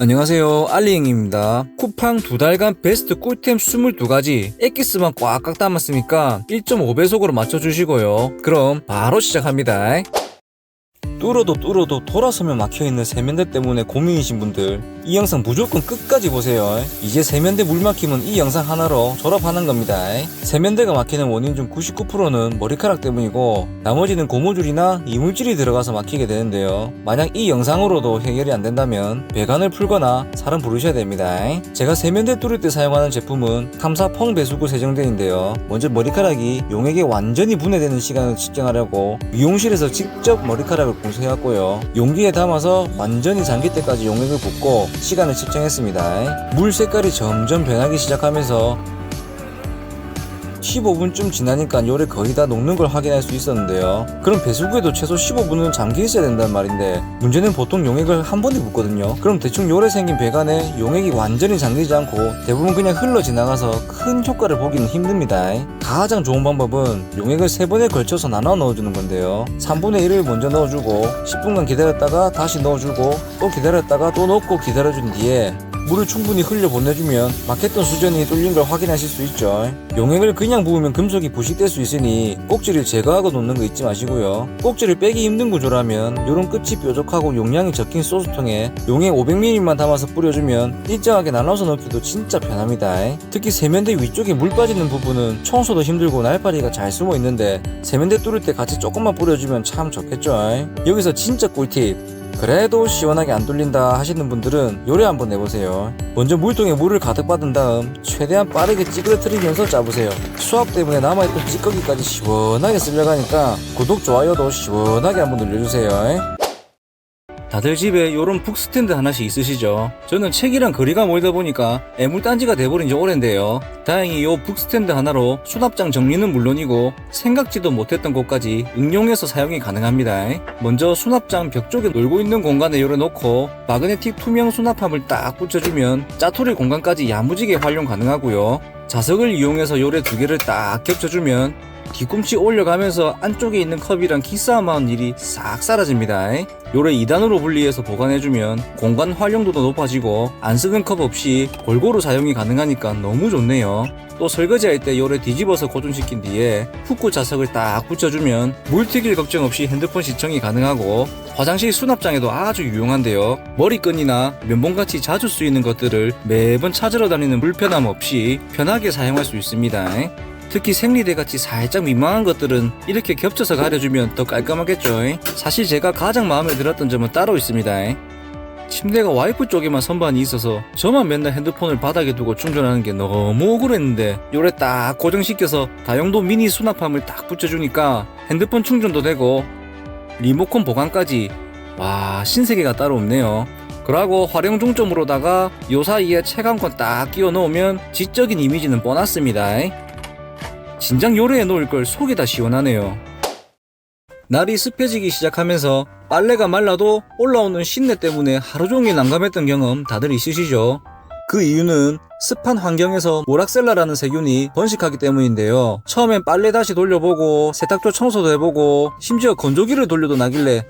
안녕하세요, 알리행입니다. 쿠팡 2달간 베스트 꿀템 22가지 엑기스만 꽉꽉 담았으니까 1.5배속으로 맞춰주시고요. 그럼 바로 시작합니다. 뚫어도 돌아서면 막혀있는 세면대 때문에 고민이신 분들, 이 영상 무조건 끝까지 보세요. 이제 세면대 물 막힘은 이 영상 하나로 졸업하는 겁니다. 세면대가 막히는 원인 중 99%는 머리카락 때문이고 나머지는 고무줄이나 이물질이 들어가서 막히게 되는데요. 만약 이 영상으로도 해결이 안 된다면 배관을 풀거나 사람 부르셔야 됩니다. 제가 세면대 뚫을 때 사용하는 제품은 탐사 펑 배수구 세정제인데요. 먼저 머리카락이 용액에 완전히 분해되는 시간을 측정하려고 미용실에서 직접 머리카락을 공수해왔고요. 용기에 담아서 완전히 잠길 때까지 용액을 붓고 시간을 측정했습니다. 물 색깔이 점점 변하기 시작하면서 15분쯤 지나니까 요래 거의 다 녹는 걸 확인할 수 있었는데요. 그럼 배수구에도 최소 15분은 잠겨 있어야 된다는 말인데, 문제는 보통 용액을 한 번에 붓거든요. 그럼 대충 요래 생긴 배관에 용액이 완전히 잠기지 않고 대부분 그냥 흘러 지나가서 큰 효과를 보기는 힘듭니다. 가장 좋은 방법은 용액을 3번에 걸쳐서 나눠 넣어주는 건데요. 3분의 1을 먼저 넣어주고 10분간 기다렸다가 다시 넣어주고 또 기다렸다가 또 넣고 기다려준 뒤에 물을 충분히 흘려보내주면 막혔던 수전이 뚫린 걸 확인하실 수 있죠. 용액을 그냥 부으면 금속이 부식될 수 있으니 꼭지를 제거하고 놓는 거 잊지 마시고요. 꼭지를 빼기 힘든 구조라면 요런 끝이 뾰족하고 용량이 적힌 소스통에 용액 500ml만 담아서 뿌려주면 일정하게 나눠서 넣기도 진짜 편합니다. 특히 세면대 위쪽에 물 빠지는 부분은 청소도 힘들고 날파리가 잘 숨어 있는데 세면대 뚫을 때 같이 조금만 뿌려주면 참 좋겠죠. 여기서 진짜 꿀팁, 그래도 시원하게 안 뚫린다 하시는 분들은 요래 한번 내보세요. 먼저 물통에 물을 가득 받은 다음 최대한 빠르게 찌그러뜨리면서 짜보세요. 수압 때문에 남아있던 찌꺼기까지 시원하게 쓸려가니까 구독, 좋아요도 시원하게 한번 눌러주세요. 다들 집에 요런 북 스탠드 하나씩 있으시죠? 저는 책이랑 거리가 멀다 보니까 애물단지가 돼버린 지 오랜데요. 다행히 요 북 스탠드 하나로 수납장 정리는 물론이고 생각지도 못했던 곳까지 응용해서 사용이 가능합니다. 먼저 수납장 벽 쪽에 놀고 있는 공간에 요래 놓고 마그네틱 투명 수납함을 딱 붙여주면 짜투리 공간까지 야무지게 활용 가능하고요. 자석을 이용해서 요래 2개를 딱 겹쳐주면 뒤꿈치 올려가면서 안쪽에 있는 컵이랑 기싸움하는 일이 싹 사라집니다. 요래 2단으로 분리해서 보관해주면 공간 활용도도 높아지고 안 쓰는 컵 없이 골고루 사용이 가능하니까 너무 좋네요. 또 설거지할 때 요래 뒤집어서 고정시킨 뒤에 후크 자석을 딱 붙여주면 물 튀길 걱정 없이 핸드폰 시청이 가능하고 화장실 수납장에도 아주 유용한데요. 머리끈이나 면봉같이 자주 쓰이는 것들을 매번 찾으러 다니는 불편함 없이 편하게 사용할 수 있습니다. 특히 생리대같이 살짝 민망한 것들은 이렇게 겹쳐서 가려주면 더 깔끔하겠죠. 사실 제가 가장 마음에 들었던 점은 따로 있습니다. 침대가 와이프 쪽에만 선반이 있어서 저만 맨날 핸드폰을 바닥에 두고 충전하는 게 너무 억울했는데 요래 딱 고정시켜서 다용도 미니 수납함을 딱 붙여주니까 핸드폰 충전도 되고 리모컨 보관까지, 와, 신세계가 따로 없네요. 그러고 활용 중점으로다가 요 사이에 책 한 권 딱 끼워 넣으면 지적인 이미지는 뻔했습니다. 진작 요래에 놓을 걸 속이 다 시원하네요. 날이 습해지기 시작하면서 빨래가 말라도 올라오는 신내 때문에 하루종일 난감했던 경험 다들 있으시죠? 그 이유는 습한 환경에서 모락셀라라는 세균이 번식하기 때문인데요. 처음엔 빨래 다시 돌려보고 세탁조 청소도 해보고 심지어 건조기를 돌려도 나길래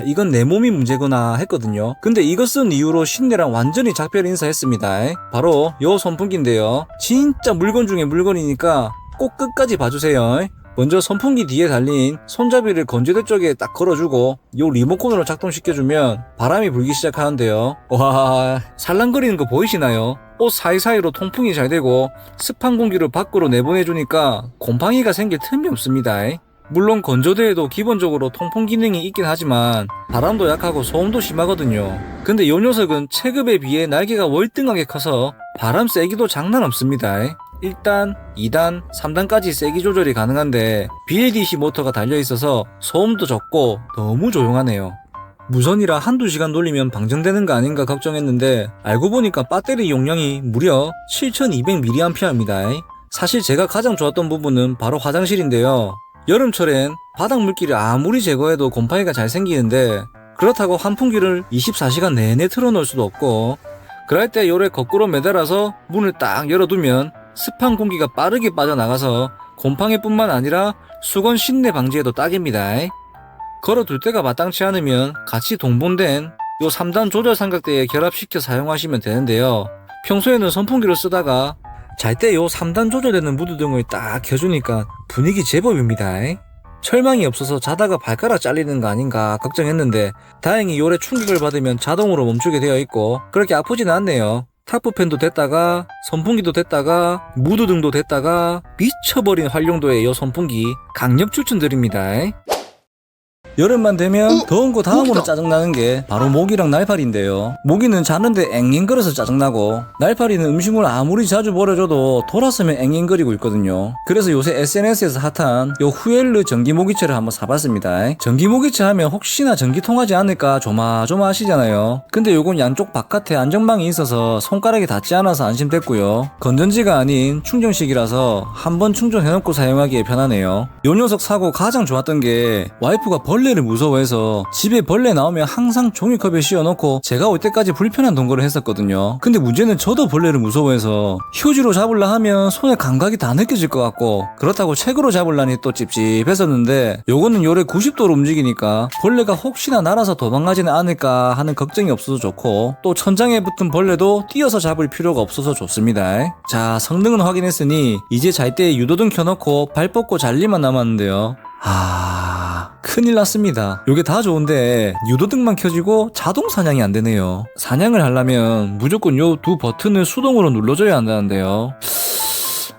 이건 내 몸이 문제구나 했거든요. 근데 이거 쓴 이후로 신내랑 완전히 작별 인사했습니다. 바로 요 선풍기인데요. 진짜 물건 중에 물건이니까 꼭 끝까지 봐주세요. 먼저 선풍기 뒤에 달린 손잡이를 건조대 쪽에 딱 걸어주고 요 리모컨으로 작동시켜주면 바람이 불기 시작하는데요. 와, 살랑거리는 거 보이시나요? 옷 사이사이로 통풍이 잘 되고 습한 공기를 밖으로 내보내주니까 곰팡이가 생길 틈이 없습니다. 물론 건조대에도 기본적으로 통풍 기능이 있긴 하지만 바람도 약하고 소음도 심하거든요. 근데 요 녀석은 체급에 비해 날개가 월등하게 커서 바람 세기도 장난 없습니다. 1단, 2단, 3단까지 세기 조절이 가능한데 BLDC 모터가 달려있어서 소음도 적고 너무 조용하네요. 무선이라 한두 시간 돌리면 방전되는 거 아닌가 걱정했는데 알고 보니까 배터리 용량이 무려 7200mAh입니다. 사실 제가 가장 좋았던 부분은 바로 화장실인데요. 여름철엔 바닥 물기를 아무리 제거해도 곰팡이가 잘 생기는데 그렇다고 환풍기를 24시간 내내 틀어놓을 수도 없고, 그럴 때 요래 거꾸로 매달아서 문을 딱 열어두면 습한 공기가 빠르게 빠져나가서 곰팡이뿐만 아니라 수건 신내 방지에도 딱입니다. 걸어둘 때가 마땅치 않으면 같이 동봉된 요 3단 조절 삼각대에 결합시켜 사용하시면 되는데요. 평소에는 선풍기로 쓰다가 잘 때 요 3단 조절되는 무드등을 딱 켜주니까 분위기 제법입니다. 철망이 없어서 자다가 발가락 잘리는 거 아닌가 걱정했는데 다행히 요래 충격을 받으면 자동으로 멈추게 되어 있고 그렇게 아프지는 않네요. 타프팬도 됐다가 선풍기도 됐다가 무드등도 됐다가 미쳐버린 활용도의 요 선풍기 강력 추천드립니다. 여름만 되면 더운 거 다음으로 짜증나는 게 바로 모기랑 날파리인데요. 모기는 자는데 앵앵거려서 짜증나고 날파리는 음식물 아무리 자주 버려줘도 돌아서면 앵앵거리고 있거든요. 그래서 요새 SNS에서 핫한 요 후엘르 전기모기채를 한번 사봤습니다. 전기모기채 하면 혹시나 전기 통하지 않을까 조마조마하시잖아요. 근데 요건 양쪽 바깥에 안전망이 있어서 손가락에 닿지 않아서 안심됐고요. 건전지가 아닌 충전식이라서 한번 충전해놓고 사용하기에 편하네요. 요 녀석 사고 가장 좋았던 게 와이프가 벌레를 무서워해서 집에 벌레 나오면 항상 종이컵에 씌워놓고 제가 올 때까지 불편한 동거를 했었거든요. 근데 문제는 저도 벌레를 무서워해서 휴지로 잡으려 하면 손에 감각이 다 느껴질 것 같고 그렇다고 책으로 잡으려니 또 찝찝했었는데 요거는 요래 90도로 움직이니까 벌레가 혹시나 날아서 도망가지는 않을까 하는 걱정이 없어서 좋고 또 천장에 붙은 벌레도 띄어서 잡을 필요가 없어서 좋습니다. 자, 성능은 확인했으니 이제 잘 때 유도등 켜놓고 발 뻗고 잘 일만 남았는데요. 큰일 났습니다. 요게 다 좋은데 유도등만 켜지고 자동 사냥이 안 되네요. 사냥을 하려면 무조건 요 두 버튼을 수동으로 눌러줘야 한다는데요.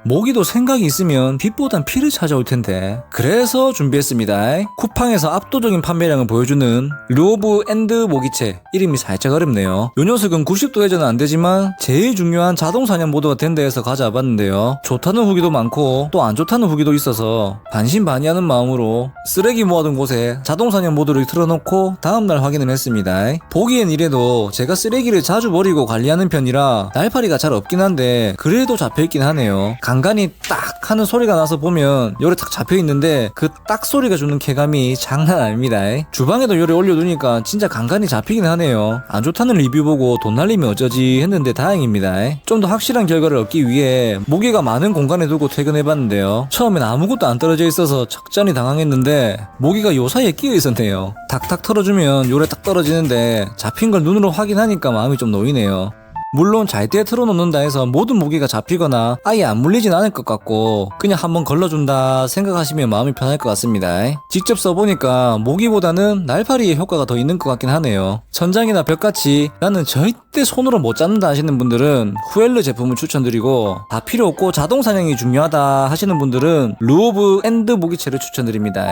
모기도 생각이 있으면 빛보단 피를 찾아올 텐데 그래서 준비했습니다. 쿠팡에서 압도적인 판매량을 보여주는 르오브 앤드 모기채. 이름이 살짝 어렵네요. 요 녀석은 90도 회전은 안 되지만 제일 중요한 자동 사냥 모드가 된다 해서 가져와봤는데요. 좋다는 후기도 많고 또 안 좋다는 후기도 있어서 반신반의하는 마음으로 쓰레기 모아둔 곳에 자동 사냥 모드를 틀어놓고 다음날 확인을 했습니다. 보기엔 이래도 제가 쓰레기를 자주 버리고 관리하는 편이라 날파리가 잘 없긴 한데 그래도 잡혀있긴 하네요. 간간히 딱 하는 소리가 나서 보면 요래 딱 잡혀있는데 그 딱 소리가 주는 쾌감이 장난 아닙니다. 주방에도 요래 올려두니까 진짜 간간히 잡히긴 하네요. 안 좋다는 리뷰 보고 돈 날리면 어쩌지 했는데 다행입니다. 좀 더 확실한 결과를 얻기 위해 모기가 많은 공간에 두고 퇴근해봤는데요. 처음엔 아무것도 안 떨어져 있어서 적잖이 당황했는데 모기가 요 사이에 끼어 있었네요. 탁탁 털어주면 요래 딱 떨어지는데 잡힌 걸 눈으로 확인하니까 마음이 좀 놓이네요. 물론 잘 때 틀어놓는다 해서 모든 모기가 잡히거나 아예 안 물리진 않을 것 같고 그냥 한번 걸러준다 생각하시면 마음이 편할 것 같습니다. 직접 써보니까 모기보다는 날파리의 효과가 더 있는 것 같긴 하네요. 천장이나 벽같이 나는 절대 손으로 못 잡는다 하시는 분들은 후엘르 제품을 추천드리고 다 필요 없고 자동 사냥이 중요하다 하시는 분들은 르오브 앤드 모기채를 추천드립니다.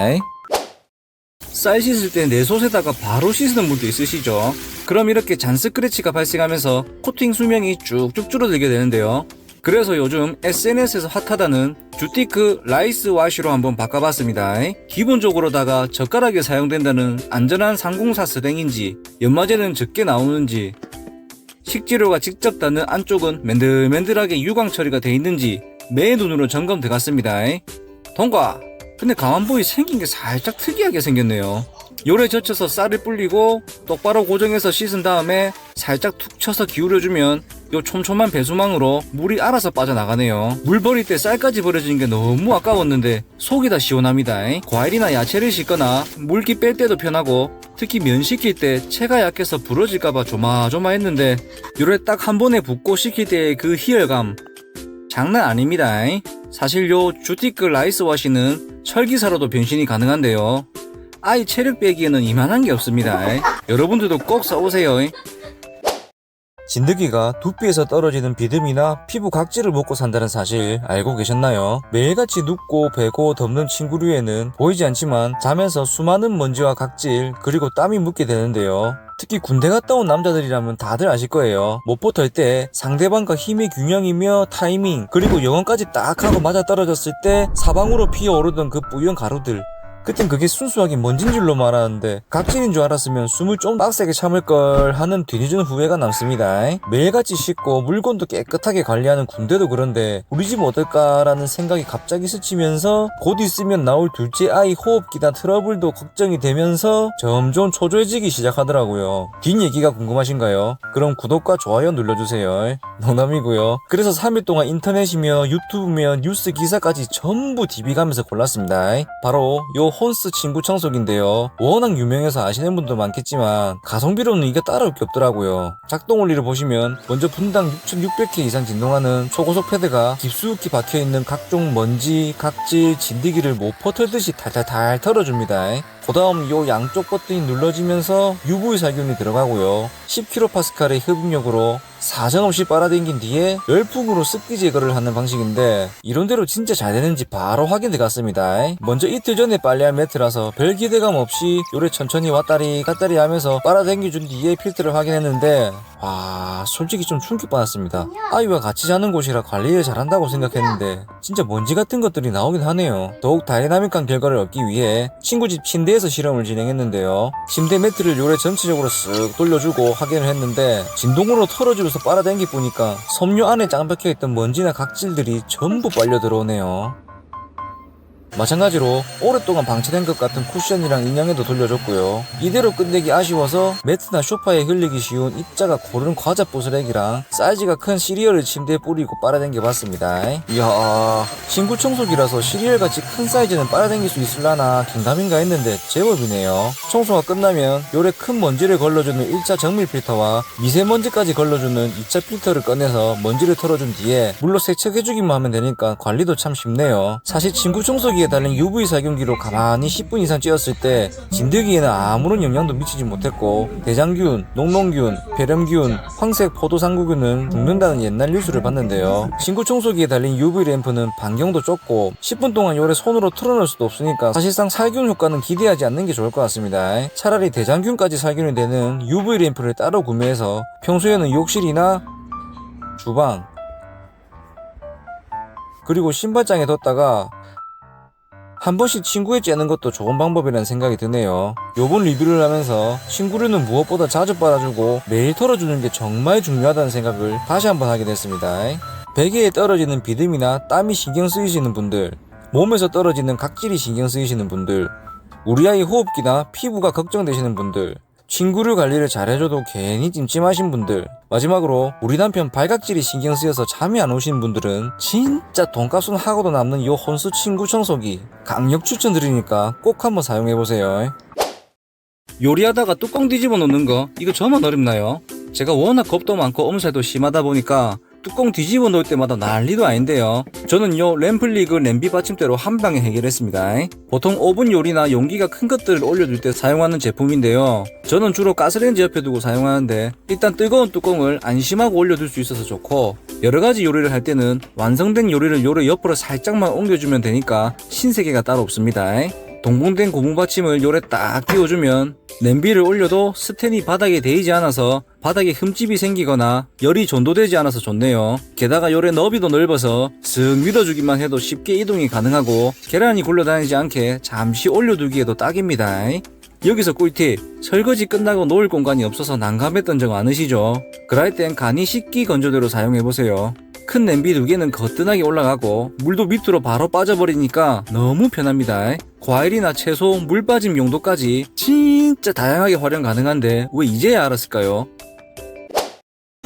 쌀 씻을 때 내 솥에다가 바로 씻는 분도 있으시죠? 그럼 이렇게 잔 스크래치가 발생하면서 코팅 수명이 쭉쭉 줄어들게 되는데요. 그래서 요즘 SNS에서 핫하다는 주티크 라이스 와시로 한번 바꿔봤습니다. 기본적으로다가 젓가락에 사용된다는 안전한 304 스댕인지 연마제는 적게 나오는지 식재료가 직접 닿는 안쪽은 맨들맨들하게 유광 처리가 돼 있는지 매 눈으로 점검 들어갔습니다. 통과! 근데 가만보이 생긴 게 살짝 특이하게 생겼네요. 요래 젖혀서 쌀을 불리고 똑바로 고정해서 씻은 다음에 살짝 툭 쳐서 기울여주면 요 촘촘한 배수망으로 물이 알아서 빠져나가네요. 물 버릴 때 쌀까지 버려지는 게 너무 아까웠는데 속이 다 시원합니다. 과일이나 야채를 씻거나 물기 뺄 때도 편하고 특히 면 식힐 때 체가 약해서 부러질까봐 조마조마했는데 요래 딱 한 번에 붓고 식힐 때의 그 희열감 장난 아닙니다. 사실 요 주티크 라이스 와시는 철기사로도 변신이 가능한데요. 아이 체력 빼기에는 이만한 게 없습니다. 여러분들도 꼭 써보세요. 진드기가 두피에서 떨어지는 비듬이나 피부 각질을 먹고 산다는 사실 알고 계셨나요? 매일같이 눕고 베고 덮는 침구류에는 보이지 않지만 자면서 수많은 먼지와 각질 그리고 땀이 묻게 되는데요. 특히 군대 갔다 온 남자들이라면 다들 아실 거예요. 못포 털 때 상대방과 힘의 균형이며 타이밍 그리고 영혼까지 딱 하고 맞아떨어졌을 때 사방으로 피어오르던 그 뿌연 가루들 그땐 그게 순수하게 먼진 줄로 알았는데 각질인 줄 알았으면 숨을 좀 빡세게 참을걸 하는 뒤늦은 후회가 남습니다. 매일같이 씻고 물건도 깨끗하게 관리하는 군대도 그런데 우리 집 어떨까라는 생각이 갑자기 스치면서 곧 있으면 나올 둘째 아이 호흡기나 트러블도 걱정이 되면서 점점 초조해지기 시작하더라고요. 뒷얘기가 궁금하신가요? 그럼 구독과 좋아요 눌러주세요. 농담이고요. 그래서 3일 동안 인터넷이며 유튜브며 뉴스 기사까지 전부 DB 가면서 골랐습니다. 바로 요 요 혼스 친구 청소기인데요. 워낙 유명해서 아시는 분도 많겠지만 가성비로는 이게 따라올 게 없더라고요. 작동 원리를 보시면 먼저 분당 6600K 이상 진동하는 초고속 패드가 깊숙이 박혀있는 각종 먼지, 각질, 진드기를 모퍼 털듯이 탈탈탈 털어줍니다. 그 다음 요 양쪽 버튼이 눌러지면서 UV 살균이 들어가고요. 10kPa의 흡입력으로 사정없이 빨아당긴 뒤에 열풍으로 습기 제거를 하는 방식인데 이론대로 진짜 잘 되는지 바로 확인 들어갔습니다. 먼저 이틀 전에 빨래한 매트라서 별 기대감 없이 요래 천천히 왔다리 갔다리 하면서 빨아당겨준 뒤에 필터를 확인했는데 와 솔직히 좀 충격받았습니다. 아이와 같이 자는 곳이라 관리를 잘한다고 생각했는데 진짜 먼지 같은 것들이 나오긴 하네요. 더욱 다이나믹한 결과를 얻기 위해 친구 집 침대에서 실험을 진행했는데요. 침대 매트를 요래 전체적으로 쓱 돌려주고 확인을 했는데 진동으로 털어주면서 빨아당기 보니까 섬유 안에 짱 박혀있던 먼지나 각질들이 전부 빨려 들어오네요. 마찬가지로 오랫동안 방치된 것 같은 쿠션이랑 인형에도 돌려줬고요. 이대로 끝내기 아쉬워서 매트나 소파에 흘리기 쉬운 입자가 고른 과자 부스레기랑 사이즈가 큰 시리얼을 침대에 뿌리고 빨아당겨 봤습니다. 이야 친구 청소기라서 시리얼같이 큰 사이즈는 빨아당길 수 있을라나 긴가민가 했는데 제법이네요. 청소가 끝나면 요래 큰 먼지를 걸러주는 1차 정밀 필터와 미세먼지까지 걸러주는 2차 필터를 꺼내서 먼지를 털어준 뒤에 물로 세척해주기만 하면 되니까 관리도 참 쉽네요. 사실 친구 청소기에 달린 UV 살균기로 가만히 10분 이상 찧었을 때 진드기에는 아무런 영향도 미치지 못했고 대장균, 녹농균, 폐렴균, 황색 포도상구균은 죽는다는 옛날 뉴스를 봤는데요. 친구 청소기에 달린 UV 램프는 반경도 좁고 10분 동안 요래 손으로 틀어놓을 수도 없으니까 사실상 살균 효과는 기대하지 않는 게 좋을 것 같습니다. 차라리 대장균까지 살균이 되는 UV 램프를 따로 구매해서 평소에는 욕실이나 주방 그리고 신발장에 뒀다가 한 번씩 친구에 째는 것도 좋은 방법이라는 생각이 드네요. 요번 리뷰를 하면서 친구류는 무엇보다 자주 빨아주고 매일 털어주는 게 정말 중요하다는 생각을 다시 한번 하게 됐습니다. 베개에 떨어지는 비듬이나 땀이 신경 쓰이시는 분들, 몸에서 떨어지는 각질이 신경 쓰이시는 분들, 우리 아이 호흡기나 피부가 걱정되시는 분들, 친구류 관리를 잘해줘도 괜히 찜찜하신 분들, 마지막으로 우리 남편 발각질이 신경 쓰여서 잠이 안 오시는 분들은 진짜 돈값은 하고도 남는 요 혼수 친구 청소기 강력 추천드리니까 꼭 한번 사용해보세요. 요리하다가 뚜껑 뒤집어 놓는 거 이거 저만 어렵나요? 제가 워낙 겁도 많고 엄살도 심하다 보니까 뚜껑 뒤집어 놓을 때마다 난리도 아닌데요. 저는 요 램플리그 냄비 받침대로 한방에 해결했습니다. 보통 오븐 요리나 용기가 큰 것들을 올려둘 때 사용하는 제품인데요. 저는 주로 가스레인지 옆에 두고 사용하는데 일단 뜨거운 뚜껑을 안심하고 올려둘 수 있어서 좋고 여러가지 요리를 할 때는 완성된 요리를 요래 옆으로 살짝만 옮겨주면 되니까 신세계가 따로 없습니다. 동봉된 고무 받침을 요래 딱 끼워주면 냄비를 올려도 스텐이 바닥에 데이지 않아서 바닥에 흠집이 생기거나 열이 전도되지 않아서 좋네요. 게다가 요래 너비도 넓어서 쓱 밀어주기만 해도 쉽게 이동이 가능하고 계란이 굴러다니지 않게 잠시 올려두기에도 딱입니다. 여기서 꿀팁, 설거지 끝나고 놓을 공간이 없어서 난감했던 적 많으시죠? 그럴 땐 간이 식기 건조대로 사용해보세요. 큰 냄비 2개는 거뜬하게 올라가고 물도 밑으로 바로 빠져버리니까 너무 편합니다. 과일이나 채소, 물 빠짐 용도까지 진짜 다양하게 활용 가능한데 왜 이제야 알았을까요?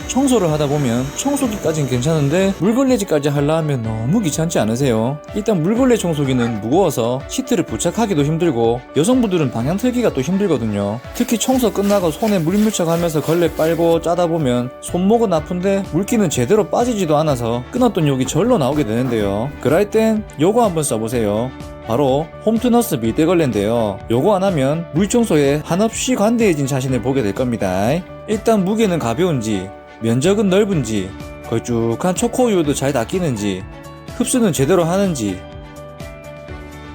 청소를 하다 보면 청소기까진 괜찮은데 물걸레질까지 하려 하면 너무 귀찮지 않으세요? 일단 물걸레 청소기는 무거워서 시트를 부착하기도 힘들고 여성분들은 방향 틀기가 또 힘들거든요. 특히 청소 끝나고 손에 물 묻혀가면서 걸레 빨고 짜다 보면 손목은 아픈데 물기는 제대로 빠지지도 않아서 끊었던 욕이 절로 나오게 되는데요. 그럴 땐 요거 한번 써보세요. 바로 홈투너스 밀대걸레인데요. 요거 안 하면 물청소에 한없이 관대해진 자신을 보게 될 겁니다. 일단 무게는 가벼운지 면적은 넓은지 걸쭉한 초코우유도 잘 닦이는지 흡수는 제대로 하는지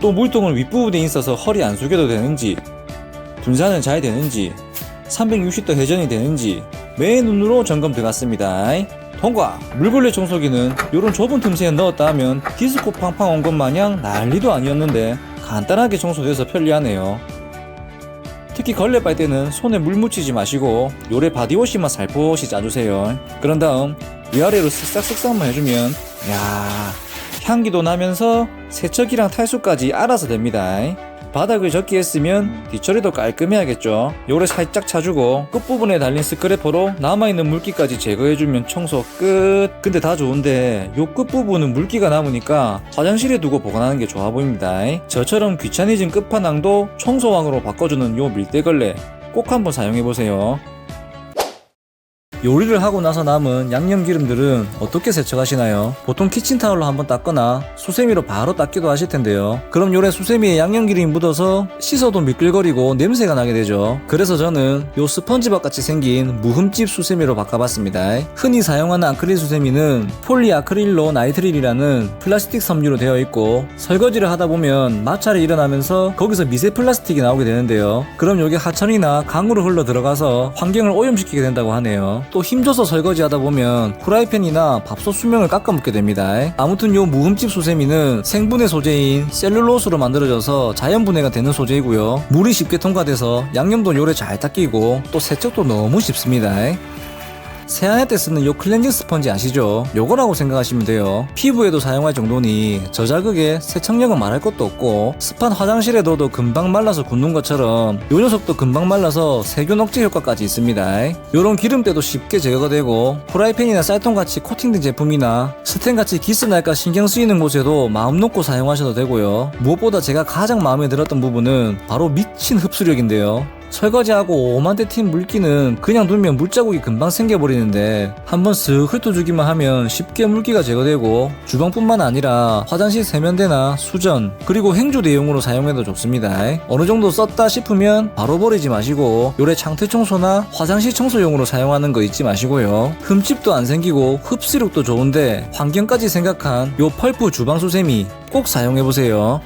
또 물통은 윗부분에 있어서 허리 안 숙여도 되는지 분산은 잘 되는지 360도 회전이 되는지 매 눈으로 점검 들어갔습니다. 통과! 물걸레 청소기는 요런 좁은 틈새에 넣었다 하면 디스코 팡팡 온 것 마냥 난리도 아니었는데 간단하게 청소돼서 편리하네요. 특히 걸레 빨 때는 손에 물 묻히지 마시고 요래 바디워시만 살포시 짜주세요. 그런 다음 위아래로 쓱싹쓱싹만 해주면 야 향기도 나면서 세척이랑 탈수까지 알아서 됩니다. 바닥을 적게 했으면 뒷처리도 깔끔해야겠죠. 요래 살짝 차주고 끝부분에 달린 스크래퍼로 남아있는 물기까지 제거해주면 청소 끝. 근데 다 좋은데 요 끝부분은 물기가 남으니까 화장실에 두고 보관하는 게 좋아 보입니다. 저처럼 귀차니즘 끝판왕도 청소왕으로 바꿔주는 요 밀대걸레 꼭 한번 사용해보세요. 요리를 하고 나서 남은 양념 기름들은 어떻게 세척하시나요? 보통 키친타올로 한번 닦거나 수세미로 바로 닦기도 하실 텐데요. 그럼 요래 수세미에 양념 기름이 묻어서 씻어도 미끌거리고 냄새가 나게 되죠. 그래서 저는 요 스펀지밥 같이 생긴 무흠집 수세미로 바꿔봤습니다. 흔히 사용하는 아크릴 수세미는 폴리아크릴로 나이트릴이라는 플라스틱 섬유로 되어 있고 설거지를 하다 보면 마찰이 일어나면서 거기서 미세 플라스틱이 나오게 되는데요. 그럼 요게 하천이나 강으로 흘러 들어가서 환경을 오염시키게 된다고 하네요. 또 힘줘서 설거지 하다 보면 후라이팬이나 밥솥 수명을 깎아먹게 됩니다. 아무튼 요 무흠집 수세미는 생분해 소재인 셀룰로스로 만들어져서 자연분해가 되는 소재이고요. 물이 쉽게 통과돼서 양념도 요래 잘 닦이고 또 세척도 너무 쉽습니다. 세안할 때 쓰는 요 클렌징 스펀지 아시죠? 요거라고 생각하시면 돼요. 피부에도 사용할 정도니 저자극에 세척력은 말할 것도 없고 습한 화장실에 둬도 금방 말라서 굳는 것처럼 요 녀석도 금방 말라서 세균 억제 효과까지 있습니다. 요런 기름때도 쉽게 제거가 되고 프라이팬이나 쌀통같이 코팅된 제품이나 스텐같이 기스 날까 신경 쓰이는 곳에도 마음 놓고 사용하셔도 되고요. 무엇보다 제가 가장 마음에 들었던 부분은 바로 미친 흡수력인데요. 설거지하고 오만대 튄 물기는 그냥 두면 물자국이 금방 생겨버리는데 한번 쓱 훑어주기만 하면 쉽게 물기가 제거되고 주방뿐만 아니라 화장실 세면대나 수전 그리고 행주 대용으로 사용해도 좋습니다. 어느정도 썼다 싶으면 바로 버리지 마시고 요래 창틀 청소나 화장실 청소용으로 사용하는 거 잊지 마시고요. 흠집도 안 생기고 흡수력도 좋은데 환경까지 생각한 요 펄프 주방 수세미 꼭 사용해보세요.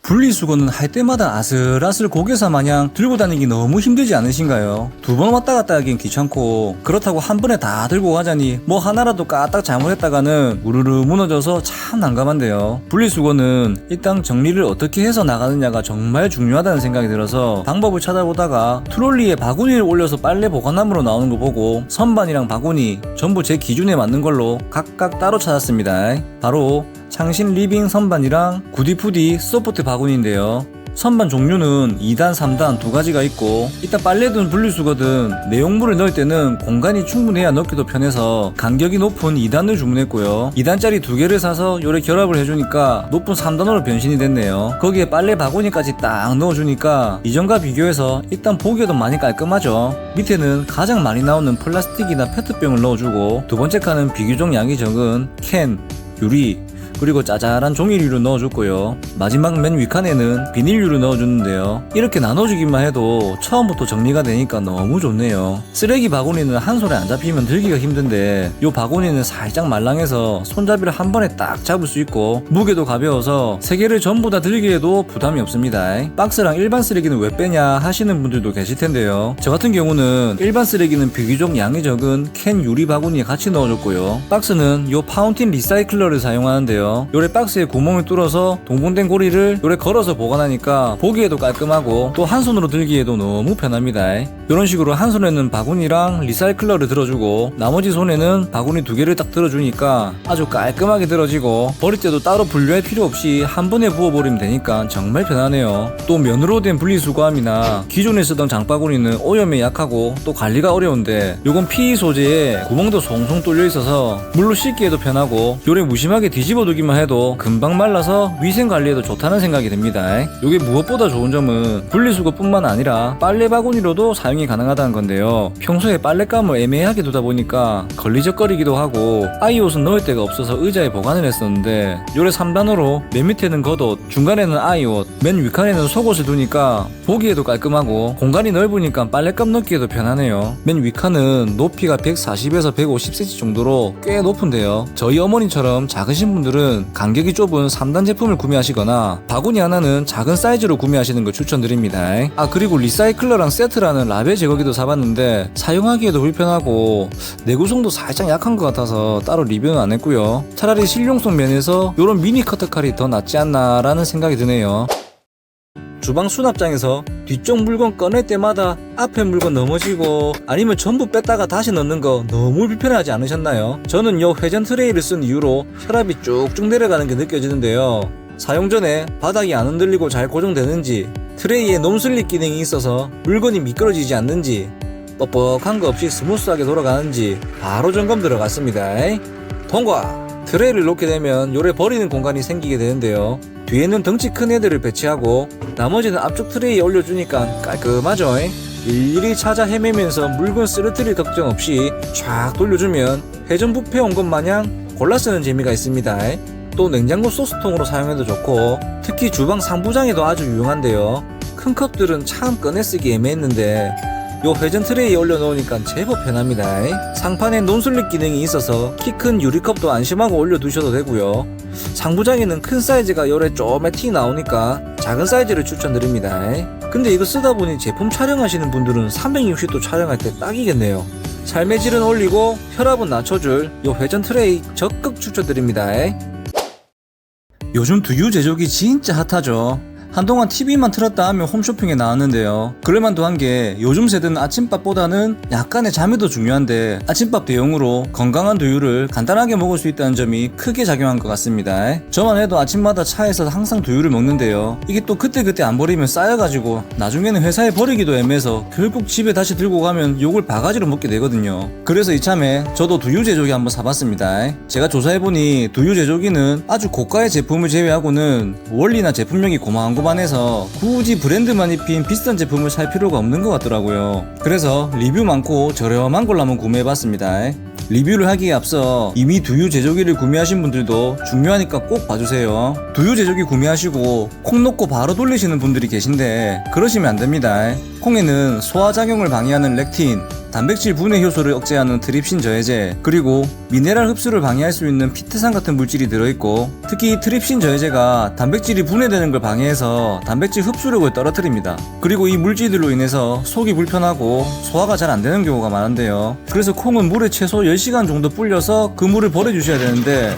분리수거는 할 때마다 아슬아슬 고개사 마냥 들고 다니기 너무 힘들지 않으신가요? 두 번 왔다 갔다 하긴 귀찮고 그렇다고 한 번에 다 들고 가자니 뭐 하나라도 까딱 잘못했다가는 우르르 무너져서 참 난감한데요. 분리수거는 일단 정리를 어떻게 해서 나가느냐가 정말 중요하다는 생각이 들어서 방법을 찾아보다가 트롤리에 바구니를 올려서 빨래 보관함으로 나오는 거 보고 선반이랑 바구니 전부 제 기준에 맞는 걸로 각각 따로 찾았습니다. 바로 창신 리빙 선반이랑 구디푸디 소프트 바구니인데요. 선반 종류는 2단, 3단 두 가지가 있고 일단 빨래든 분리수거든 내용물을 넣을 때는 공간이 충분해야 넣기도 편해서 간격이 높은 2단을 주문했고요. 2단짜리 두 개를 사서 요래 결합을 해주니까 높은 3단으로 변신이 됐네요. 거기에 빨래 바구니까지 딱 넣어주니까 이전과 비교해서 일단 보기에도 많이 깔끔하죠. 밑에는 가장 많이 나오는 플라스틱이나 페트병을 넣어주고 두 번째 칸은 비교적 양이 적은 캔, 유리 그리고 짜잘한 종이류를 넣어줬고요. 마지막 맨 위칸에는 비닐류를 넣어줬는데요. 이렇게 나눠주기만 해도 처음부터 정리가 되니까 너무 좋네요. 쓰레기 바구니는 한 손에 안 잡히면 들기가 힘든데 요 바구니는 살짝 말랑해서 손잡이를 한 번에 딱 잡을 수 있고 무게도 가벼워서 세 개를 전부 다 들기에도 부담이 없습니다. 박스랑 일반 쓰레기는 왜 빼냐 하시는 분들도 계실 텐데요. 저 같은 경우는 일반 쓰레기는 비교적 양이 적은 캔 유리 바구니에 같이 넣어줬고요. 박스는 요 파운틴 리사이클러를 사용하는데요. 요래 박스에 구멍을 뚫어서 동봉된 고리를 요래 걸어서 보관하니까 보기에도 깔끔하고 또 한 손으로 들기에도 너무 편합니다. 이런 식으로 한 손에는 바구니랑 리사이클러를 들어주고 나머지 손에는 바구니 두 개를 딱 들어주니까 아주 깔끔하게 들어지고 버릴 때도 따로 분류할 필요 없이 한 번에 부어버리면 되니까 정말 편하네요. 또 면으로 된 분리수거함이나 기존에 쓰던 장바구니는 오염에 약하고 또 관리가 어려운데 요건 PE 소재에 구멍도 송송 뚫려 있어서 물로 씻기에도 편하고 요래 무심하게 뒤집어 두기만 해도 금방 말라서 위생 관리에도 좋다는 생각이 듭니다. 요게 무엇보다 좋은 점은 분리수거뿐만 아니라 빨래 바구니로도 사용이 가능하다는 건데요. 평소에 빨랫감을 애매하게 두다 보니까 걸리적거리기도 하고 아이 옷은 넣을 데가 없어서 의자에 보관을 했었는데 요래 3단으로 맨 밑에는 겉옷, 중간에는 아이 옷, 맨 위칸에는 속옷을 두니까 보기에도 깔끔하고 공간이 넓으니까 빨랫감 넣기에도 편하네요. 맨 위칸은 높이가 140에서 150cm 정도로 꽤 높은데요. 저희 어머니처럼 작으신 분들은 간격이 좁은 3단 제품을 구매하시거나 바구니 하나는 작은 사이즈로 구매하시는 걸 추천드립니다. 그리고 리사이클러랑 세트라는 라벨 제거기도 사봤는데 사용하기에도 불편하고 내구성도 살짝 약한 것 같아서 따로 리뷰는 안 했고요. 차라리 실용성 면에서 이런 미니 커터칼이 더 낫지 않나 라는 생각이 드네요. 주방 수납장에서 뒤쪽 물건 꺼낼 때마다 앞에 물건 넘어지고 아니면 전부 뺐다가 다시 넣는 거 너무 불편하지 않으셨나요? 저는 요 회전 트레이를 쓴 이후로 혈압이 쭉쭉 내려가는 게 느껴지는데요. 사용 전에 바닥이 안 흔들리고 잘 고정되는지, 트레이에 놈슬립 기능이 있어서 물건이 미끄러지지 않는지, 뻑뻑한 거 없이 스무스하게 돌아가는지 바로 점검 들어갔습니다. 통과! 트레이를 놓게 되면 요래 버리는 공간이 생기게 되는데요. 뒤에는 덩치 큰 애들을 배치하고 나머지는 앞쪽 트레이에 올려주니까 깔끔하죠. 일일이 찾아 헤매면서 물건 쓰러뜨릴 걱정 없이 쫙 돌려주면 회전 뷔페 온 것 마냥 골라 쓰는 재미가 있습니다. 또 냉장고 소스통으로 사용해도 좋고 특히 주방 상부장에도 아주 유용한데요. 큰 컵들은 참 꺼내 쓰기 애매했는데 요 회전 트레이에 올려놓으니까 제법 편합니다. 상판에 논슬립 기능이 있어서 키 큰 유리컵도 안심하고 올려두셔도 되고요. 상부장에는 큰 사이즈가 요래 쪼매티 나오니까 작은 사이즈를 추천드립니다. 근데 이거 쓰다 보니 제품 촬영하시는 분들은 360도 촬영할 때 딱이겠네요. 삶의 질은 올리고 혈압은 낮춰줄 요 회전 트레이 적극 추천드립니다. 요즘 두유 제조기 진짜 핫하죠. 한동안 TV만 틀었다 하면 홈쇼핑에 나왔는데요. 그럴만도 한 게 요즘 세대는 아침밥보다는 약간의 잠이 중요한데 아침밥 대용으로 건강한 두유를 간단하게 먹을 수 있다는 점이 크게 작용한 것 같습니다. 저만 해도 아침마다 차에서 항상 두유를 먹는데요. 이게 또 그때그때 안 버리면 쌓여가지고 나중에는 회사에 버리기도 애매해서 결국 집에 다시 들고 가면 욕을 바가지로 먹게 되거든요. 그래서 이참에 저도 두유 제조기 한번 사봤습니다. 제가 조사해보니 두유 제조기는 아주 고가의 제품을 제외하고는 원리나 제품력이 고만고만해서 굳이 브랜드만 입힌 비싼 제품을 살 필요가 없는 것 같더라고요. 그래서 리뷰 많고 저렴한 걸로 한번 구매해봤습니다. 리뷰를 하기에 앞서 이미 두유 제조기를 구매하신 분들도 중요하니까 꼭 봐주세요. 두유 제조기 구매하시고 콩 넣고 바로 돌리시는 분들이 계신데 그러시면 안됩니다. 콩에는 소화작용을 방해하는 렉틴, 단백질 분해 효소를 억제하는 트립신 저해제, 그리고 미네랄 흡수를 방해할 수 있는 피트산 같은 물질이 들어있고 특히 트립신 저해제가 단백질이 분해되는 걸 방해해서 단백질 흡수력을 떨어뜨립니다. 그리고 이 물질들로 인해서 속이 불편하고 소화가 잘 안되는 경우가 많은데요. 그래서 콩은 물에 최소 10시간 정도 불려서 그 물을 버려주셔야 되는데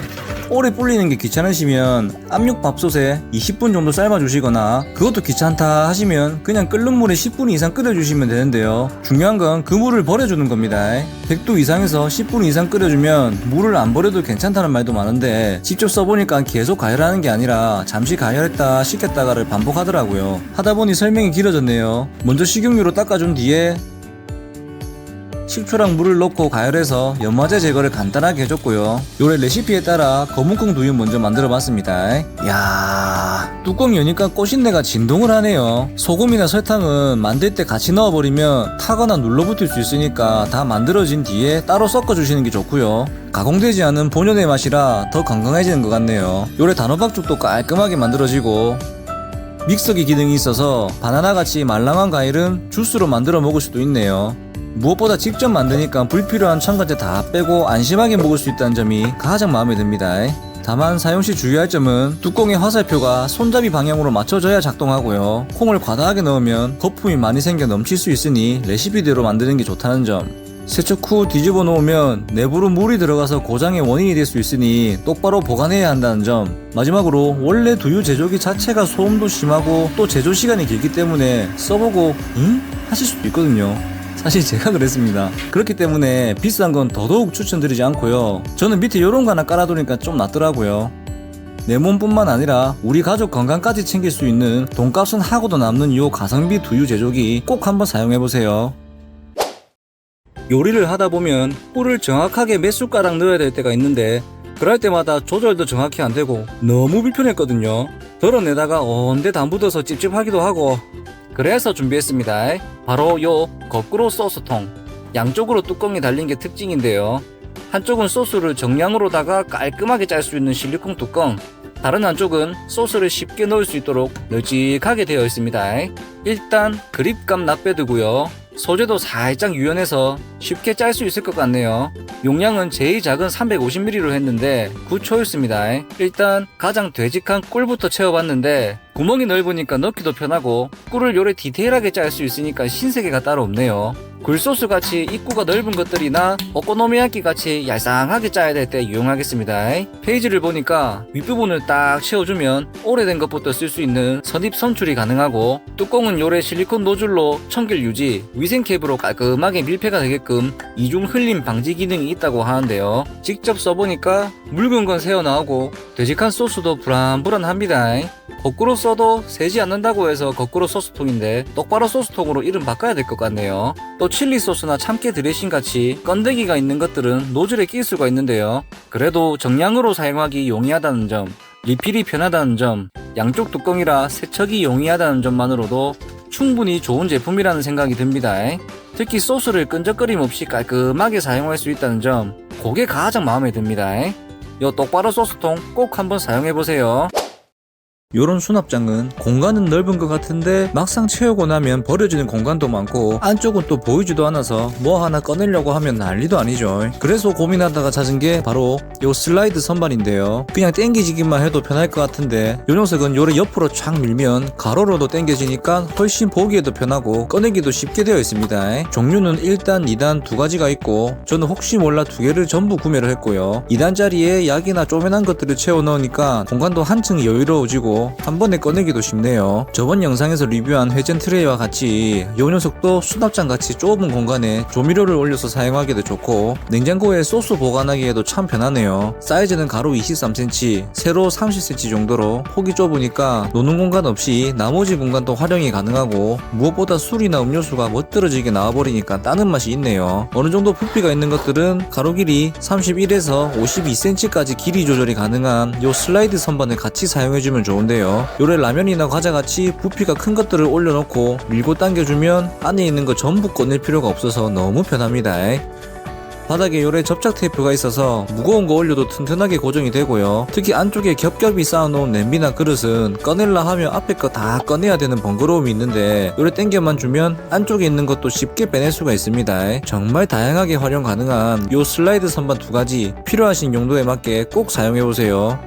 오래 불리는 게 귀찮으시면 압력밥솥에 20분 정도 삶아주시거나 그것도 귀찮다 하시면 그냥 끓는 물에 10분 이상 끓여주시면 되는데요. 중요한 건 그 물을 버려주는 겁니다. 100도 이상에서 10분 이상 끓여주면 물을 안 버려도 괜찮다는 말도 많은데 직접 써보니까 계속 가열하는 게 아니라 잠시 가열했다 식혔다가를 반복하더라고요. 하다보니 설명이 길어졌네요. 먼저 식용유로 닦아준 뒤에 식초랑 물을 넣고 가열해서 연마제 제거를 간단하게 해줬고요. 요래 레시피에 따라 검은콩 두유 먼저 만들어봤습니다. 이야, 뚜껑 여니까 꽃신내가 진동을 하네요. 소금이나 설탕은 만들 때 같이 넣어버리면 타거나 눌러붙을 수 있으니까 다 만들어진 뒤에 따로 섞어주시는 게 좋고요. 가공되지 않은 본연의 맛이라 더 건강해지는 것 같네요. 요래 단호박죽도 깔끔하게 만들어지고 믹서기 기능이 있어서 바나나같이 말랑한 과일은 주스로 만들어 먹을 수도 있네요. 무엇보다 직접 만드니까 불필요한 첨가제 다 빼고 안심하게 먹을 수 있다는 점이 가장 마음에 듭니다. 다만 사용시 주의할 점은 뚜껑의 화살표가 손잡이 방향으로 맞춰져야 작동하고요. 콩을 과다하게 넣으면 거품이 많이 생겨 넘칠 수 있으니 레시피대로 만드는 게 좋다는 점. 세척 후 뒤집어 놓으면 내부로 물이 들어가서 고장의 원인이 될 수 있으니 똑바로 보관해야 한다는 점. 마지막으로 원래 두유 제조기 자체가 소음도 심하고 또 제조 시간이 길기 때문에 써보고 응? 하실 수도 있거든요. 사실 제가 그랬습니다. 그렇기 때문에 비싼 건 더더욱 추천드리지 않고요. 저는 밑에 요런 거 하나 깔아두니까 좀 낫더라고요. 내 몸뿐만 아니라 우리 가족 건강까지 챙길 수 있는 돈값은 하고도 남는 요 가성비 두유 제조기 꼭 한번 사용해보세요. 요리를 하다보면 꿀을 정확하게 몇 숟가락 넣어야 될 때가 있는데 그럴 때마다 조절도 정확히 안되고 너무 불편했거든요. 덜어내다가 온데 다 묻어서 찝찝하기도 하고 그래서 준비했습니다. 바로 요 거꾸로 소스통. 양쪽으로 뚜껑이 달린 게 특징인데요. 한쪽은 소스를 정량으로다가 깔끔하게 짤 수 있는 실리콘 뚜껑, 다른 한쪽은 소스를 쉽게 넣을 수 있도록 널찍하게 되어 있습니다. 일단 그립감 납배드고요. 소재도 살짝 유연해서 쉽게 짤 수 있을 것 같네요. 용량은 제일 작은 350ml로 했는데 굿초이스입니다. 일단 가장 되직한 꿀부터 채워봤는데 구멍이 넓으니까 넣기도 편하고 꿀을 요래 디테일하게 짤 수 있으니까 신세계가 따로 없네요. 굴소스 같이 입구가 넓은 것들이나 오코노미야끼 같이 얄쌍하게 짜야 될 때 유용하겠습니다. 페이지를 보니까 윗부분을 딱 채워주면 오래된 것부터 쓸 수 있는 선입 선출이 가능하고, 뚜껑은 요래 실리콘 노즐로 청결 유지, 위생캡으로 깔끔하게 밀폐가 되게끔 이중 흘림 방지 기능이 있다고 하는데요. 직접 써보니까 묽은 건 새어나오고 되직한 소스도 불안불안합니다. 거꾸로 써도 새지 않는다고 해서 거꾸로 소스통인데 똑바로 소스통으로 이름 바꿔야 될 것 같네요. 또 칠리 소스나 참깨 드레싱 같이 건더기가 있는 것들은 노즐에 끼일 수가 있는데요. 그래도 정량으로 사용하기 용이하다는 점, 리필이 편하다는 점, 양쪽 뚜껑이라 세척이 용이하다는 점만으로도 충분히 좋은 제품이라는 생각이 듭니다. 특히 소스를 끈적거림 없이 깔끔하게 사용할 수 있다는 점, 그게 가장 마음에 듭니다. 요 똑바로 소스통 꼭 한번 사용해보세요. 요런 수납장은 공간은 넓은 것 같은데 막상 채우고 나면 버려지는 공간도 많고 안쪽은 또 보이지도 않아서 뭐 하나 꺼내려고 하면 난리도 아니죠. 그래서 고민하다가 찾은 게 바로 요 슬라이드 선반인데요. 그냥 당기지기만 해도 편할 것 같은데 요 녀석은 요래 옆으로 쫙 밀면 가로로도 당겨지니까 훨씬 보기에도 편하고 꺼내기도 쉽게 되어 있습니다. 종류는 1단, 2단 두 가지가 있고 저는 혹시 몰라 두 개를 전부 구매를 했고요. 2단짜리에 약이나 쪼매난 것들을 채워 넣으니까 공간도 한층 여유로워지고 한 번에 꺼내기도 쉽네요. 저번 영상에서 리뷰한 회전 트레이와 같이 이 녀석도 수납장 같이 좁은 공간에 조미료를 올려서 사용하기도 좋고 냉장고에 소스 보관하기에도 참 편하네요. 사이즈는 가로 23cm, 세로 30cm 정도로 폭이 좁으니까 노는 공간 없이 나머지 공간도 활용이 가능하고 무엇보다 술이나 음료수가 멋들어지게 나와버리니까 따는 맛이 있네요. 어느정도 부피가 있는 것들은 가로 길이 31에서 52cm까지 길이 조절이 가능한 요 슬라이드 선반을 같이 사용해주면 좋은데 요래 라면이나 과자같이 부피가 큰 것들을 올려놓고 밀고 당겨주면 안에 있는 거 전부 꺼낼 필요가 없어서 너무 편합니다. 바닥에 요래 접착 테이프가 있어서 무거운 거 올려도 튼튼하게 고정이 되고요. 특히 안쪽에 겹겹이 쌓아놓은 냄비나 그릇은 꺼낼라 하면 앞에 거 다 꺼내야 되는 번거로움이 있는데 요래 당겨만 주면 안쪽에 있는 것도 쉽게 빼낼 수가 있습니다. 정말 다양하게 활용 가능한 요 슬라이드 선반 두 가지 필요하신 용도에 맞게 꼭 사용해보세요.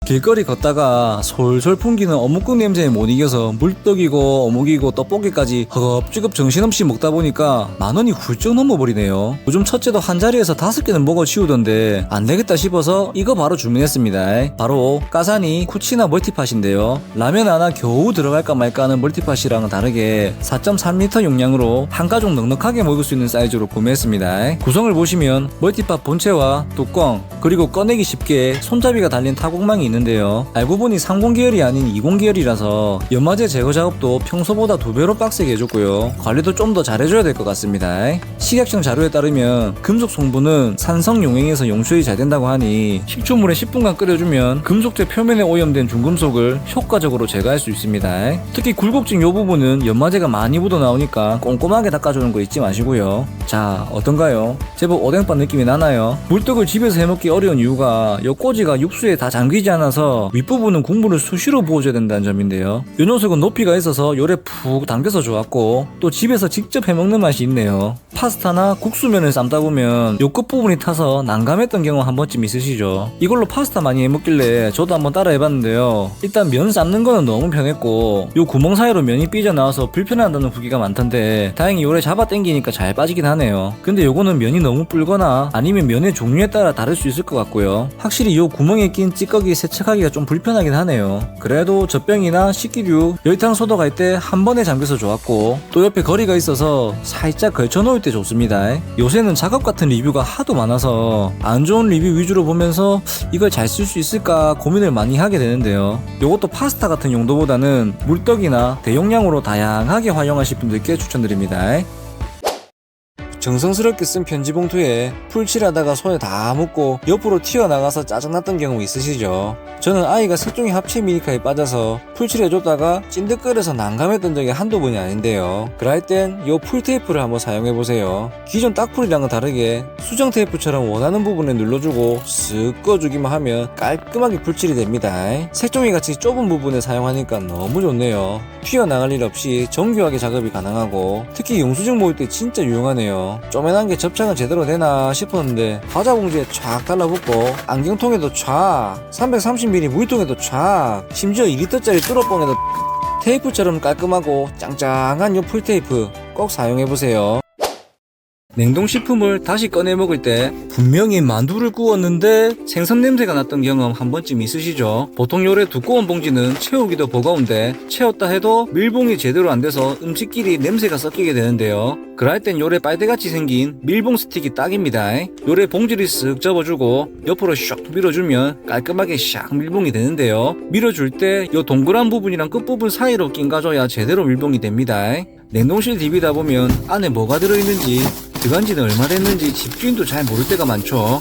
길거리 걷다가 솔솔 풍기는 어묵국 냄새에 못 이겨서 물떡이고 어묵이고 떡볶이까지 허겁지겁 정신없이 먹다 보니까 10,000원이 훌쩍 넘어버리네요. 요즘 첫째도 한 자리에서 5개는 먹어 치우던데 안되겠다 싶어서 이거 바로 주문했습니다. 바로 까사니 쿠치나 멀티팟인데요. 라면 하나 겨우 들어갈까 말까 하는 멀티팟이랑은 다르게 4.3L 용량으로 한 가족 넉넉하게 먹을 수 있는 사이즈로 구매했습니다. 구성을 보시면 멀티팟 본체와 뚜껑 그리고 꺼내기 쉽게 손잡이가 달린 타공망이 있는데요. 알고 보니 30계열이 아닌 20계열이라서 연마제 제거 작업도 평소보다 2배로 빡세게 해줬고요. 관리도 좀 더 잘해줘야 될 것 같습니다. 식약청 자료에 따르면 금속 성분은 산성 용액에서 용출이 잘 된다고 하니 식초물에 10분간 끓여주면 금속재 표면에 오염된 중금속을 효과적으로 제거할 수 있습니다. 특히 굴곡진 요 부분은 연마제가 많이 묻어 나오니까 꼼꼼하게 닦아주는 거 잊지 마시고요. 자, 어떤가요? 제법 오뎅밥 느낌이 나나요? 물떡을 집에서 해먹기 어려운 이유가 요 꼬지가 육수에 다 잠기지 않아서 윗부분은 국물을 수시로 부어줘야 된다는 점인데요. 이 녀석은 높이가 있어서 요래 푹 당겨서 좋았고 또 집에서 직접 해먹는 맛이 있네요. 파스타나 국수면을 삶다 보면 요 끝부분이 타서 난감했던 경우 한 번쯤 있으시죠. 이걸로 파스타 많이 해먹길래 저도 한번 따라 해봤는데요. 일단 면 삶는 거는 너무 편했고 요 구멍 사이로 면이 삐져나와서 불편하다는 후기가 많던데 다행히 요래 잡아 당기니까 잘 빠지긴 하네요. 근데 요거는 면이 너무 불거나 아니면 면의 종류에 따라 다를 수 있을 것 같고요. 확실히 요 구멍에 낀 찌꺼기 세척하기가 좀 불편하긴 하네요. 그래도 젖병이나 식기류, 열탕 소독할 때 한 번에 잠겨서 좋았고 또 옆에 거리가 있어서 살짝 걸쳐놓을 때 좋습니다. 요새는 작업 같은 리뷰가 하도 많아서 안 좋은 리뷰 위주로 보면서 이걸 잘 쓸 수 있을까 고민을 많이 하게 되는데요. 요것도 파스타 같은 용도보다는 물떡이나 대용량으로 다양하게 활용하실 분들께 추천드립니다. 정성스럽게 쓴 편지 봉투에 풀칠하다가 손에 다 묻고 옆으로 튀어나가서 짜증났던 경우 있으시죠? 저는 아이가 색종이 합체 미니카에 빠져서 풀칠해줬다가 찐득거려서 난감했던 적이 한두 번이 아닌데요. 그럴 땐 요 풀테이프를 한번 사용해보세요. 기존 딱풀이랑은 다르게 수정 테이프처럼 원하는 부분에 눌러주고 쓱 꺼주기만 하면 깔끔하게 풀칠이 됩니다. 색종이같이 좁은 부분에 사용하니까 너무 좋네요. 튀어나갈 일 없이 정교하게 작업이 가능하고 특히 영수증 모을 때 진짜 유용하네요. 쪼매난 게 접착은 제대로 되나 싶었는데 과자 봉지에 쫙 달라붙고 안경통에도 쫙 330ml 물통에도 쫙 심지어 2리터짜리 뚜러뻥에도 테이프처럼 깔끔하고 짱짱한 요 풀테이프 꼭 사용해보세요. 냉동식품을 다시 꺼내 먹을 때 분명히 만두를 구웠는데 생선 냄새가 났던 경험 한 번쯤 있으시죠? 보통 요래 두꺼운 봉지는 채우기도 버거운데 채웠다 해도 밀봉이 제대로 안 돼서 음식끼리 냄새가 섞이게 되는데요. 그럴 땐 요래 빨대같이 생긴 밀봉 스틱이 딱입니다. 요래 봉지를 쓱 접어주고 옆으로 슉 밀어주면 깔끔하게 샥 밀봉이 되는데요. 밀어줄 때 요 동그란 부분이랑 끝부분 사이로 낀가줘야 제대로 밀봉이 됩니다. 냉동실 DB다 보면 안에 뭐가 들어있는지 들어간지는 얼마 됐는지 집주인도 잘 모를 때가 많죠.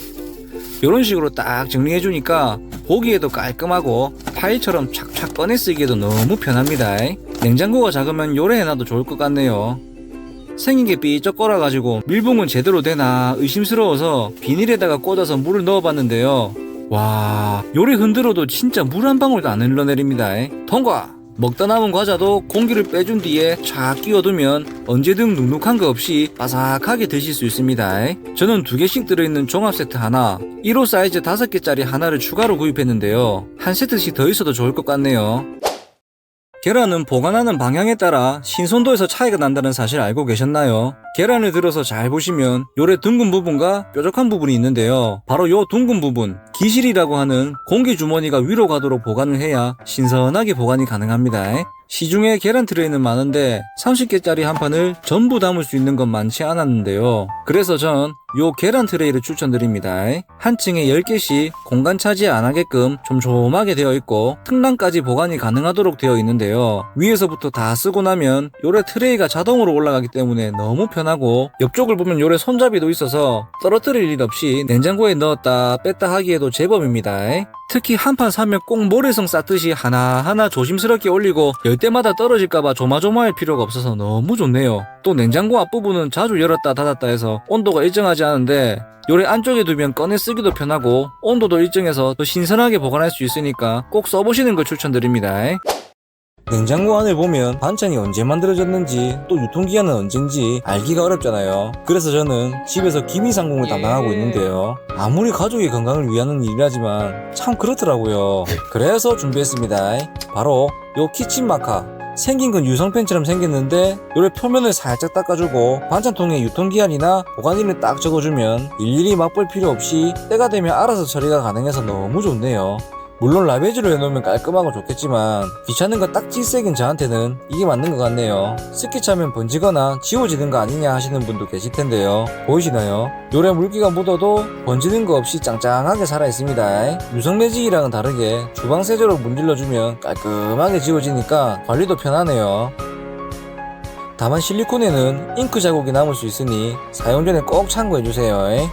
이런 식으로 딱 정리해주니까 보기에도 깔끔하고 파일처럼 착착 꺼내 쓰기에도 너무 편합니다. 냉장고가 작으면 요래 해놔도 좋을 것 같네요. 생긴 게 삐쩍 꺼라가지고 밀봉은 제대로 되나 의심스러워서 비닐에다가 꽂아서 물을 넣어봤는데요. 와, 요래 흔들어도 진짜 물 한 방울도 안 흘러내립니다. 통과! 먹다 남은 과자도 공기를 빼준 뒤에 쫙 끼워두면 언제든 눅눅한 거 없이 바삭하게 드실 수 있습니다. 저는 2개씩 들어있는 종합 세트 하나, 1호 사이즈 5개짜리 하나를 추가로 구입했는데요. 한 세트씩 더 있어도 좋을 것 같네요. 계란은 보관하는 방향에 따라 신선도에서 차이가 난다는 사실 알고 계셨나요? 계란을 들어서 잘 보시면 요래 둥근 부분과 뾰족한 부분이 있는데요. 바로 요 둥근 부분, 기실이라고 하는 공기 주머니가 위로 가도록 보관을 해야 신선하게 보관이 가능합니다. 시중에 계란 트레이는 많은데 30개짜리 한 판을 전부 담을 수 있는 건 많지 않았는데요. 그래서 전 요 계란 트레이를 추천드립니다. 한 층에 10개씩 공간 차지 안 하게끔 촘촘하게 되어 있고 특란까지 보관이 가능하도록 되어 있는데요. 위에서부터 다 쓰고 나면 요래 트레이가 자동으로 올라가기 때문에 너무 편하고 옆쪽을 보면 요래 손잡이도 있어서 떨어뜨릴 일 없이 냉장고에 넣었다 뺐다 하기에도 제법입니다. 특히 한 판 사면 꼭 모래성 쌓듯이 하나하나 조심스럽게 올리고 열 때마다 떨어질까봐 조마조마할 필요가 없어서 너무 좋네요. 또 냉장고 앞부분은 자주 열었다 닫았다 해서 온도가 일정하지 않은데 요래 안쪽에 두면 꺼내 쓰기도 편하고 온도도 일정해서 더 신선하게 보관할 수 있으니까 꼭 써보시는 걸 추천드립니다. 냉장고 안을 보면 반찬이 언제 만들어졌는지 또 유통기한은 언젠지 알기가 어렵잖아요. 그래서 저는 집에서 기미상공을 담당하고 있는데요. 아무리 가족의 건강을 위하는 일이라지만 참 그렇더라고요. 그래서 준비했습니다. 바로 요 키친마카. 생긴 건 유성펜처럼 생겼는데 요래 표면을 살짝 닦아주고 반찬통에 유통기한이나 보관일을 딱 적어주면 일일이 맛볼 필요 없이 때가 되면 알아서 처리가 가능해서 너무 좋네요. 물론 라베즈로 해놓으면 깔끔하고 좋겠지만 귀찮은 거 딱 질색인 저한테는 이게 맞는 것 같네요. 습기 차면 번지거나 지워지는 거 아니냐 하시는 분도 계실 텐데요. 보이시나요? 요래 물기가 묻어도 번지는 거 없이 짱짱하게 살아있습니다. 유성 매직이랑은 다르게 주방 세제로 문질러주면 깔끔하게 지워지니까 관리도 편하네요. 다만 실리콘에는 잉크 자국이 남을 수 있으니 사용 전에 꼭 참고해주세요.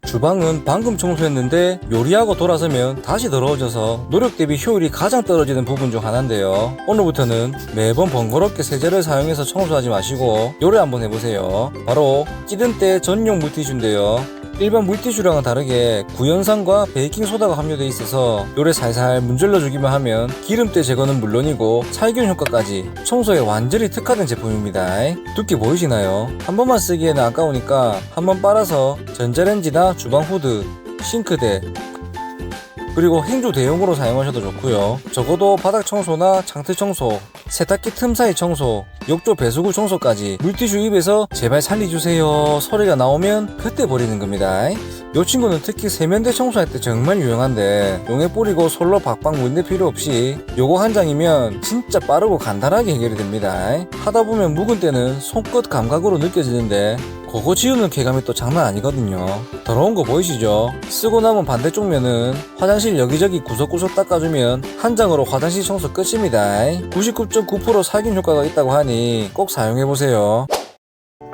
주방은 방금 청소했는데 요리하고 돌아서면 다시 더러워져서 노력 대비 효율이 가장 떨어지는 부분 중 하나인데요. 오늘부터는 매번 번거롭게 세제를 사용해서 청소하지 마시고 요리 한번 해보세요. 바로 찌든때 전용 물티슈인데요. 일반 물티슈랑은 다르게 구연산과 베이킹소다가 함유되어 있어서 요래 살살 문질러주기만 하면 기름때 제거는 물론이고 살균 효과까지 청소에 완전히 특화된 제품입니다. 두께 보이시나요? 한 번만 쓰기에는 아까우니까 한번 빨아서 전자레인지나 주방 후드, 싱크대 그리고 행주 대용으로 사용하셔도 좋고요. 적어도 바닥 청소나 창틀 청소, 세탁기 틈 사이 청소, 욕조 배수구 청소까지 물티슈 입에서 제발 살리주세요 소리가 나오면 그때 버리는 겁니다. 요 친구는 특히 세면대 청소할 때 정말 유용한데 용에 뿌리고 솔로 박박 문대 필요 없이 요거 한 장이면 진짜 빠르고 간단하게 해결이 됩니다. 하다 보면 묵은 때는 손끝 감각으로 느껴지는데 그거 지우는 쾌감이 또 장난 아니거든요. 더러운 거 보이시죠? 쓰고 남은 반대쪽 면은 화장실 여기저기 구석구석 닦아주면 한 장으로 화장실 청소 끝입니다. 99.9% 살균 효과가 있다고 하니 꼭 사용해보세요.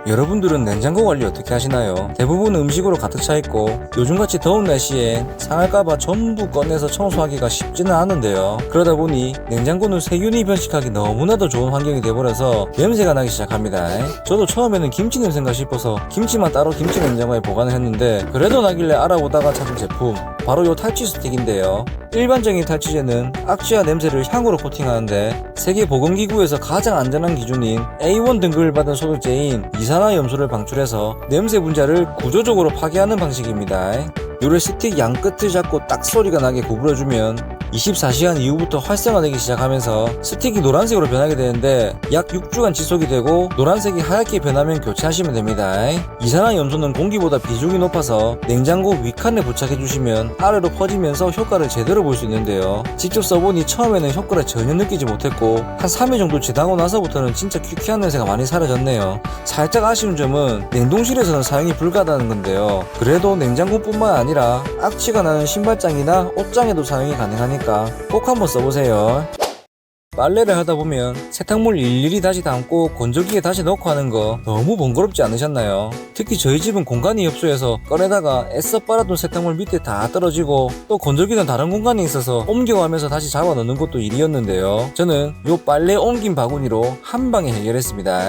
여러분들은 냉장고 관리 어떻게 하시나요? 대부분 음식으로 가득 차 있고 요즘같이 더운 날씨엔 상할까봐 전부 꺼내서 청소하기가 쉽지는 않은데요. 그러다 보니 냉장고는 세균이 번식하기 너무나도 좋은 환경이 돼버려서 냄새가 나기 시작합니다. 저도 처음에는 김치 냄새인가 싶어서 김치만 따로 김치 냉장고에 보관을 했는데 그래도 나길래 알아보다가 찾은 제품 바로 요 탈취 스틱인데요. 일반적인 탈취제는 악취와 냄새를 향으로 코팅하는데 세계보건기구에서 가장 안전한 기준인 A1 등급을 받은 소독제인 이산화염소를 방출해서 냄새 분자를 구조적으로 파괴하는 방식입니다. 요래 스틱 양 끝을 잡고 딱 소리가 나게 구부려주면 24시간 이후부터 활성화되기 시작하면서 스틱이 노란색으로 변하게 되는데 약 6주간 지속이 되고 노란색이 하얗게 변하면 교체하시면 됩니다. 이산화 염소는 공기보다 비중이 높아서 냉장고 윗칸에 부착해주시면 아래로 퍼지면서 효과를 제대로 볼 수 있는데요. 직접 써보니 처음에는 효과를 전혀 느끼지 못했고 한 3일 정도 지나고 나서부터는 진짜 퀴퀴한 냄새가 많이 사라졌네요. 살짝 아쉬운 점은 냉동실에서는 사용이 불가하다는 건데요. 그래도 냉장고뿐만 아니라 악취가 나는 신발장이나 옷장에도 사용이 가능하니까 꼭 한번 써보세요. 빨래를 하다 보면 세탁물 일일이 다시 담고 건조기에 다시 넣고 하는 거 너무 번거롭지 않으셨나요? 특히 저희 집은 공간이 협소해서 꺼내다가 애써 빨아둔 세탁물 밑에 다 떨어지고 또 건조기는 다른 공간에 있어서 옮겨가면서 다시 잡아 넣는 것도 일이었는데요. 저는 요 빨래 옮긴 바구니로 한 방에 해결했습니다.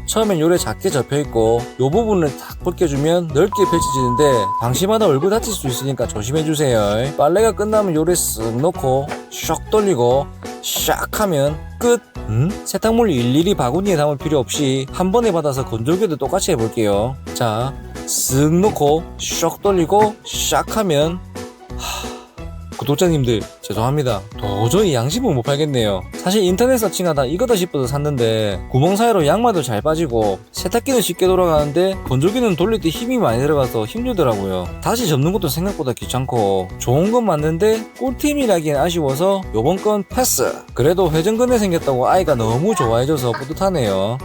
처음엔 요래 작게 접혀있고 요 부분을 탁 벗겨주면 넓게 펼쳐지는데 방심하다 얼굴 다칠 수 있으니까 조심해주세요. 빨래가 끝나면 요래 쓱 넣고 슉 돌리고 샥 하면 끝! 세탁물 일일이 바구니에 담을 필요 없이 한 번에 받아서 건조기도 똑같이 해볼게요. 자, 쓱 놓고 슉 돌리고 샥 하면 구독자님들 죄송합니다. 도저히 양심은 못 팔겠네요. 사실 인터넷 서칭하다 이거다 싶어서 샀는데 구멍 사이로 양말도 잘 빠지고 세탁기는 쉽게 돌아가는데 건조기는 돌릴 때 힘이 많이 들어가서 힘들더라고요. 다시 접는 것도 생각보다 귀찮고 좋은 건 맞는데 꿀템이라기엔 아쉬워서 요번 건 패스. 그래도 회전근에 생겼다고 아이가 너무 좋아해줘서 뿌듯하네요.